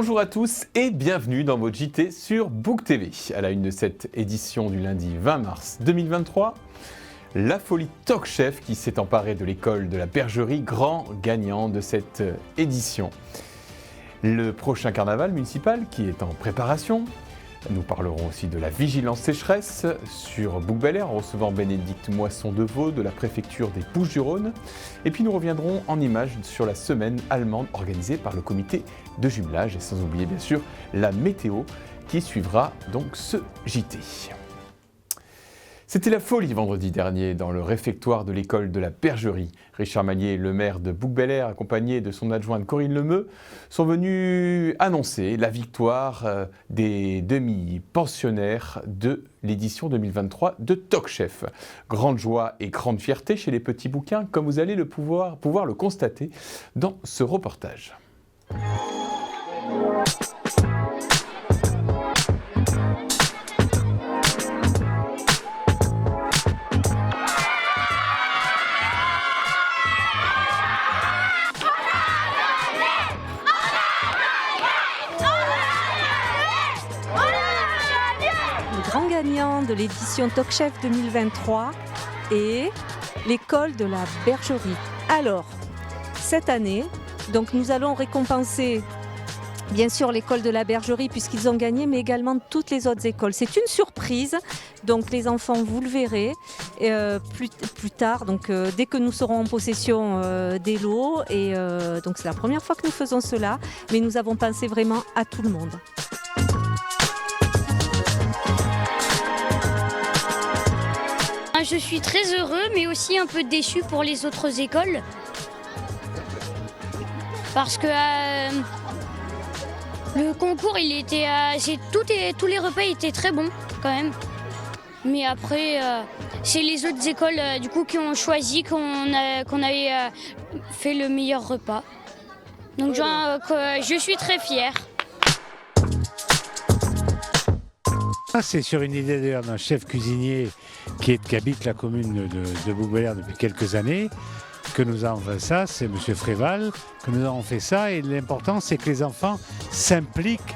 Bonjour à tous et bienvenue dans votre JT sur Book TV. À la une de cette édition du lundi 20 mars 2023, la folie Top Chef qui s'est emparée de l'école de la Bergerie, grand gagnant de cette édition. Le prochain carnaval municipal qui est en préparation. Nous parlerons aussi de la vigilance sécheresse sur Bouc-Bel-Air en recevant Bénédicte Moisson-Deveau de la préfecture des Bouches-du-Rhône. Et puis nous reviendrons en images sur la semaine allemande organisée par le comité de jumelage et sans oublier bien sûr la météo qui suivra donc ce JT. C'était la folie vendredi dernier dans le réfectoire de l'école de la Bergerie. Richard Magnier, le maire de Bouc-Bel-Air, accompagné de son adjointe Corinne Lemeu, sont venus annoncer la victoire des demi-pensionnaires de l'édition 2023 de Top Chef. Grande joie et grande fierté chez les petits bouquins, comme vous allez pouvoir le constater dans ce reportage. Grand gagnant de l'édition Top Chef 2023 et l'école de la Bergerie. Alors, cette année, donc nous allons récompenser bien sûr l'école de la Bergerie puisqu'ils ont gagné, mais également toutes les autres écoles. C'est une surprise, donc les enfants, vous le verrez plus tard, donc dès que nous serons en possession des lots. Et donc c'est la première fois que nous faisons cela, mais nous avons pensé vraiment à tout le monde. Je suis très heureux, mais aussi un peu déçu pour les autres écoles. Parce que le concours, tous les repas étaient très bons quand même. Mais après, c'est les autres écoles du coup qui ont choisi qu'on avait fait le meilleur repas. Donc je suis très fière. C'est sur une idée d'ailleurs d'un chef cuisinier qui habite la commune de Bouc-Bel-Air depuis quelques années que nous avons fait ça, c'est M. Fréval, que nous avons fait ça, et l'important c'est que les enfants s'impliquent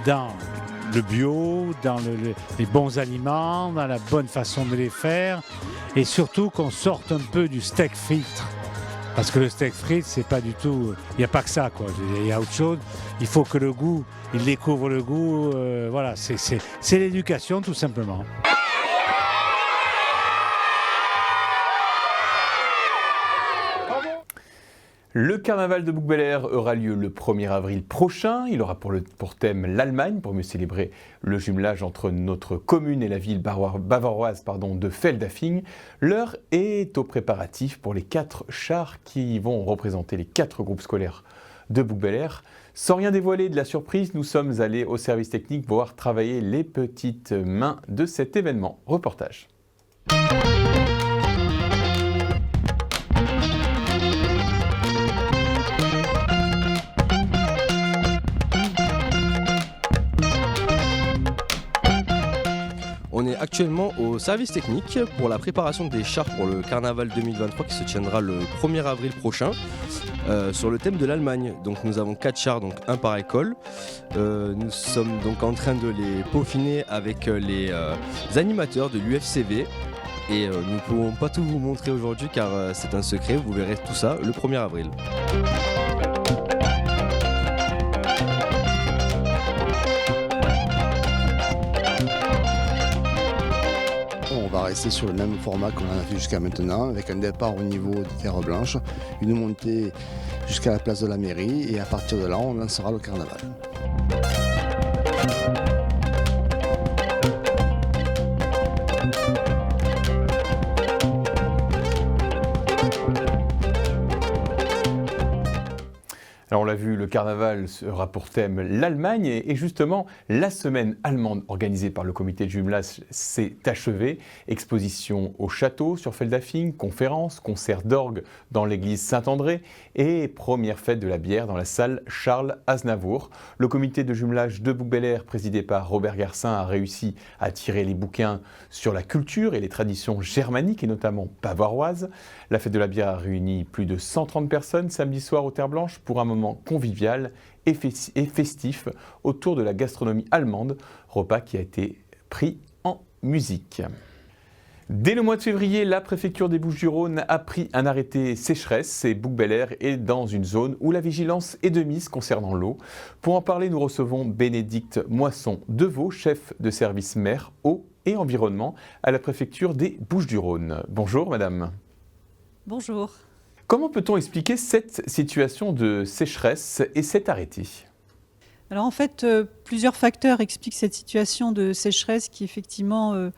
dans le bio, dans les bons aliments, dans la bonne façon de les faire, et surtout qu'on sorte un peu du steak frites. Parce que le steak frites, c'est pas du tout... Il n'y a pas que ça, quoi. Il y a autre chose. Il faut que le goût, il découvre le goût. Voilà, c'est l'éducation, tout simplement. Le carnaval de Bouc-Bel-Air aura lieu le 1er avril prochain. Il aura pour thème l'Allemagne, pour mieux célébrer le jumelage entre notre commune et la ville bavaroise de Feldafing. L'heure est aux préparatifs pour les 4 chars qui vont représenter les 4 groupes scolaires de Bouc-Bel-Air. Sans rien dévoiler de la surprise, nous sommes allés au service technique voir travailler les petites mains de cet événement. Reportage. On est actuellement au service technique pour la préparation des chars pour le carnaval 2023 qui se tiendra le 1er avril prochain sur le thème de l'Allemagne. Donc nous avons 4 chars, donc un par école. Nous sommes donc en train de les peaufiner avec les animateurs de l'UFCV. Et nous ne pouvons pas tout vous montrer aujourd'hui car c'est un secret, vous verrez tout ça le 1er avril. On va rester sur le même format qu'on en a fait jusqu'à maintenant, avec un départ au niveau des Terres Blanches, une montée jusqu'à la place de la mairie, et à partir de là, on lancera le carnaval. Alors on l'a vu, le carnaval sera pour thème l'Allemagne et justement la semaine allemande organisée par le comité de jumelage s'est achevée. Exposition au château sur Feldafing, conférences, concert d'orgue dans l'église Saint-André et première fête de la bière dans la salle Charles Aznavour. Le comité de jumelage de Bouc-Bel-Air présidé par Robert Garcin a réussi à tirer les bouquins sur la culture et les traditions germaniques et notamment bavaroises. La fête de la bière a réuni plus de 130 personnes samedi soir aux Terres Blanches pour un moment moment convivial et festif autour de la gastronomie allemande, repas qui a été pris en musique. Dès le mois de février, la préfecture des Bouches-du-Rhône a pris un arrêté sécheresse et Bouc-Bel-Air est dans une zone où la vigilance est de mise concernant l'eau. Pour en parler, nous recevons Bénédicte Moisson-Deveau, chef de service mer, eau et environnement à la préfecture des Bouches-du-Rhône. Bonjour madame. Bonjour. Comment peut-on expliquer cette situation de sécheresse et cet arrêté ? Alors en fait, plusieurs facteurs expliquent cette situation de sécheresse qui effectivement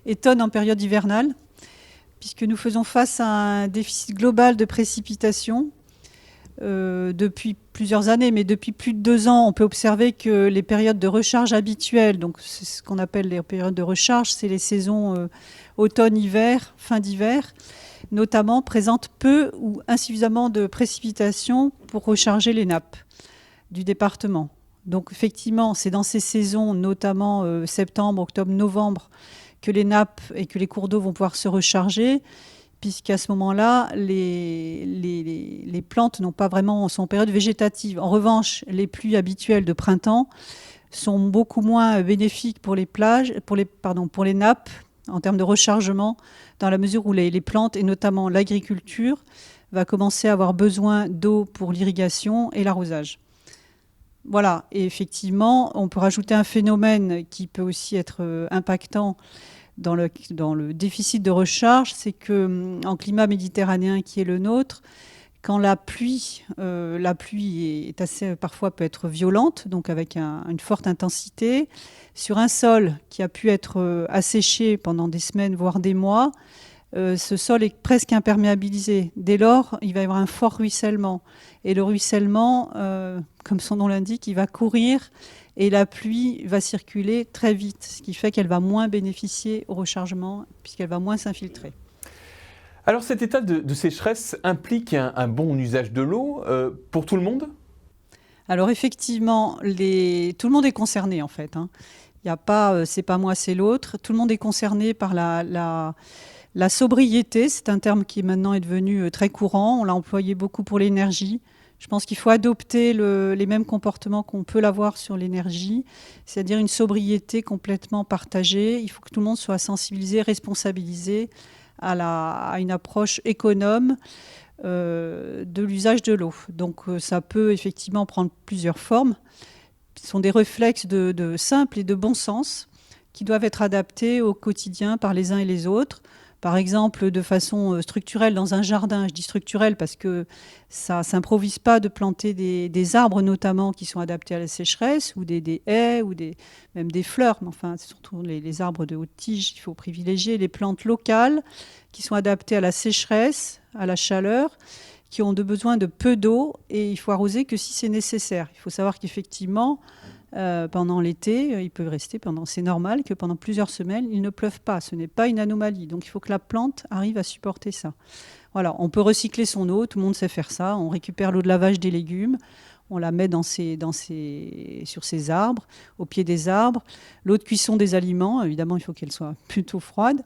étonne en période hivernale, puisque nous faisons face à un déficit global de précipitations depuis plusieurs années, mais depuis plus de 2 ans, on peut observer que les périodes de recharge habituelles, donc c'est ce qu'on appelle les périodes de recharge, c'est les saisons automne-hiver, fin d'hiver, notamment présentent peu ou insuffisamment de précipitations pour recharger les nappes du département. Donc effectivement, c'est dans ces saisons, notamment septembre, octobre, novembre, que les nappes et que les cours d'eau vont pouvoir se recharger, puisqu'à ce moment-là, les plantes sont en période végétative. En revanche, les pluies habituelles de printemps sont beaucoup moins bénéfiques pour les nappes, en termes de rechargement, dans la mesure où les plantes, et notamment l'agriculture, va commencer à avoir besoin d'eau pour l'irrigation et l'arrosage. Voilà, et effectivement, on peut rajouter un phénomène qui peut aussi être impactant dans le déficit de recharge, c'est qu'en climat méditerranéen qui est le nôtre, quand la pluie est assez, parfois peut être violente, donc avec une forte intensité, sur un sol qui a pu être asséché pendant des semaines, voire des mois, ce sol est presque imperméabilisé. Dès lors, il va y avoir un fort ruissellement. Et le ruissellement, comme son nom l'indique, il va courir et la pluie va circuler très vite, ce qui fait qu'elle va moins bénéficier au rechargement puisqu'elle va moins s'infiltrer. Alors cet état de sécheresse implique un bon usage de l'eau pour tout le monde ? Alors effectivement, tout le monde est concerné en fait. Il n'y a pas, c'est pas moi, c'est l'autre. Tout le monde est concerné par la sobriété. C'est un terme qui maintenant est devenu très courant. On l'a employé beaucoup pour l'énergie. Je pense qu'il faut adopter les mêmes comportements qu'on peut l'avoir sur l'énergie, c'est-à-dire une sobriété complètement partagée. Il faut que tout le monde soit sensibilisé, responsabilisé à une approche économe de l'usage de l'eau. Donc ça peut effectivement prendre plusieurs formes. Ce sont des réflexes de simple et de bon sens qui doivent être adaptés au quotidien par les uns et les autres. Par exemple, de façon structurelle dans un jardin. Je dis structurelle parce que ça ne s'improvise pas de planter des arbres notamment qui sont adaptés à la sécheresse ou des haies ou même des fleurs. Mais enfin, c'est surtout les arbres de haute tige. Il faut privilégier les plantes locales qui sont adaptées à la sécheresse, à la chaleur, qui ont besoin de peu d'eau et il faut arroser que si c'est nécessaire. Il faut savoir qu'effectivement, pendant l'été, il peut rester c'est normal que pendant plusieurs semaines, il ne pleuve pas. Ce n'est pas une anomalie. Donc il faut que la plante arrive à supporter ça. Voilà, on peut recycler son eau, tout le monde sait faire ça. On récupère l'eau de lavage des légumes, on la met sur ses arbres, au pied des arbres. L'eau de cuisson des aliments, évidemment, il faut qu'elle soit plutôt froide.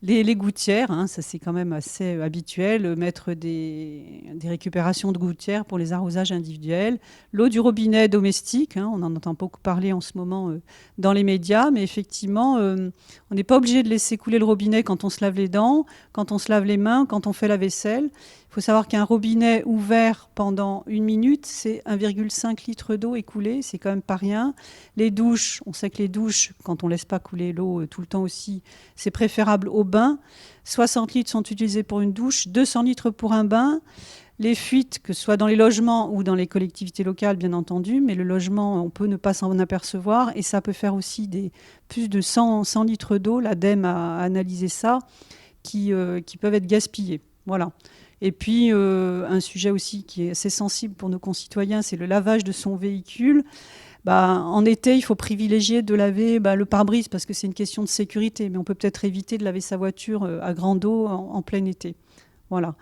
Les gouttières, ça c'est quand même assez habituel, mettre des récupérations de gouttières pour les arrosages individuels. L'eau du robinet domestique, on en entend beaucoup parler en ce moment dans les médias, mais effectivement, on n'est pas obligé de laisser couler le robinet quand on se lave les dents, quand on se lave les mains, quand on fait la vaisselle. Il faut savoir qu'un robinet ouvert pendant 1 minute, c'est 1,5 litre d'eau écoulée, c'est quand même pas rien. Les douches, on sait que les douches, quand on ne laisse pas couler l'eau tout le temps aussi, c'est préférable au bain. 60 litres sont utilisés pour une douche, 200 litres pour un bain. Les fuites, que ce soit dans les logements ou dans les collectivités locales, bien entendu, mais le logement, on peut ne pas s'en apercevoir et ça peut faire aussi plus de 100 litres d'eau, l'ADEME a analysé ça, qui peuvent être gaspillés. Voilà. Et puis, un sujet aussi qui est assez sensible pour nos concitoyens, c'est le lavage de son véhicule. En été, il faut privilégier de laver le pare-brise parce que c'est une question de sécurité, mais on peut peut-être éviter de laver sa voiture à grande eau en plein été. Voilà.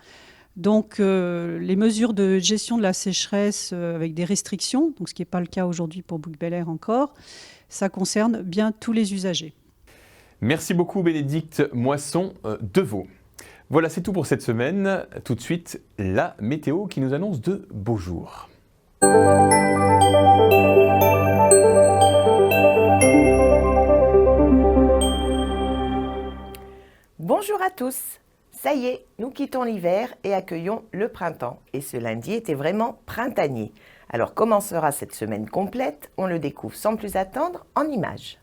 Donc, les mesures de gestion de la sécheresse avec des restrictions, donc ce qui n'est pas le cas aujourd'hui pour Bouc-Bel-Air encore, ça concerne bien tous les usagers. Merci beaucoup Bénédicte Moisson-Deveau. Voilà, c'est tout pour cette semaine. Tout de suite, la météo qui nous annonce de beaux jours. Bonjour à tous. Ça y est, nous quittons l'hiver et accueillons le printemps. Et ce lundi était vraiment printanier. Alors comment sera cette semaine complète? On le découvre sans plus attendre en images.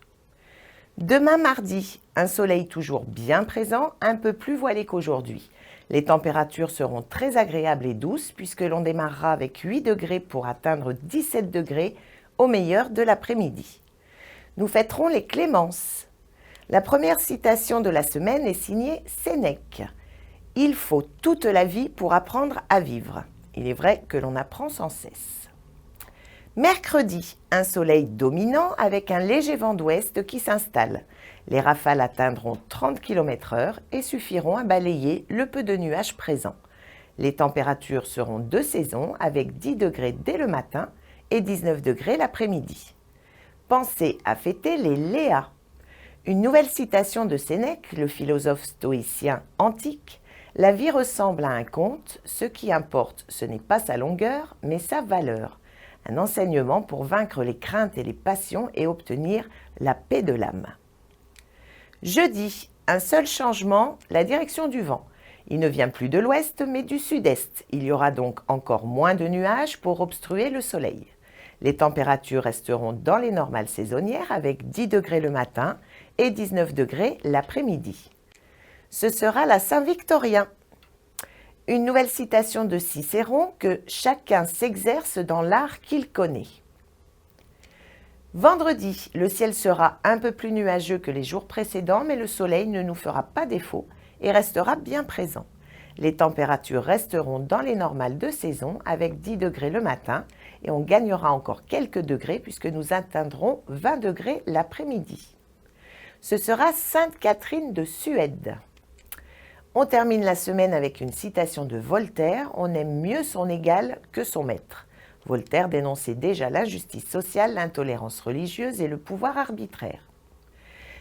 Demain mardi, un soleil toujours bien présent, un peu plus voilé qu'aujourd'hui. Les températures seront très agréables et douces puisque l'on démarrera avec 8 degrés pour atteindre 17 degrés au meilleur de l'après-midi. Nous fêterons les Clémences. La première citation de la semaine est signée Sénèque. « Il faut toute la vie pour apprendre à vivre. Il est vrai que l'on apprend sans cesse. » Mercredi, un soleil dominant avec un léger vent d'ouest qui s'installe. Les rafales atteindront 30 km/h et suffiront à balayer le peu de nuages présents. Les températures seront de saison avec 10 degrés dès le matin et 19 degrés l'après-midi. Pensez à fêter les Léas. Une nouvelle citation de Sénèque, le philosophe stoïcien antique. La vie ressemble à un conte, ce qui importe, ce n'est pas sa longueur, mais sa valeur. Un enseignement pour vaincre les craintes et les passions et obtenir la paix de l'âme. Jeudi, un seul changement, la direction du vent. Il ne vient plus de l'ouest, mais du sud-est. Il y aura donc encore moins de nuages pour obstruer le soleil. Les températures resteront dans les normales saisonnières avec 10 degrés le matin et 19 degrés l'après-midi. Ce sera la Saint-Victorien. Une nouvelle citation de Cicéron que chacun s'exerce dans l'art qu'il connaît. Vendredi, le ciel sera un peu plus nuageux que les jours précédents, mais le soleil ne nous fera pas défaut et restera bien présent. Les températures resteront dans les normales de saison avec 10 degrés le matin et on gagnera encore quelques degrés puisque nous atteindrons 20 degrés l'après-midi. Ce sera Sainte Catherine de Suède. On termine la semaine avec une citation de Voltaire « On aime mieux son égal que son maître ». Voltaire dénonçait déjà l'injustice sociale, l'intolérance religieuse et le pouvoir arbitraire.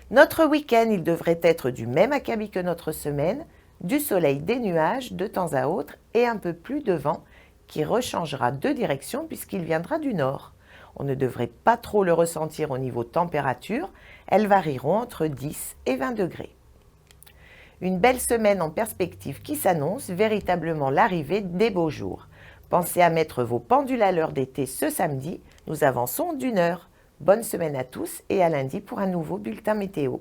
Notre week-end, il devrait être du même acabit que notre semaine, du soleil, des nuages de temps à autre et un peu plus de vent qui rechangera de direction puisqu'il viendra du nord. On ne devrait pas trop le ressentir au niveau température, elles varieront entre 10 et 20 degrés. Une belle semaine en perspective qui s'annonce, véritablement l'arrivée des beaux jours. Pensez à mettre vos pendules à l'heure d'été ce samedi, nous avançons d'1 heure. Bonne semaine à tous et à lundi pour un nouveau bulletin météo.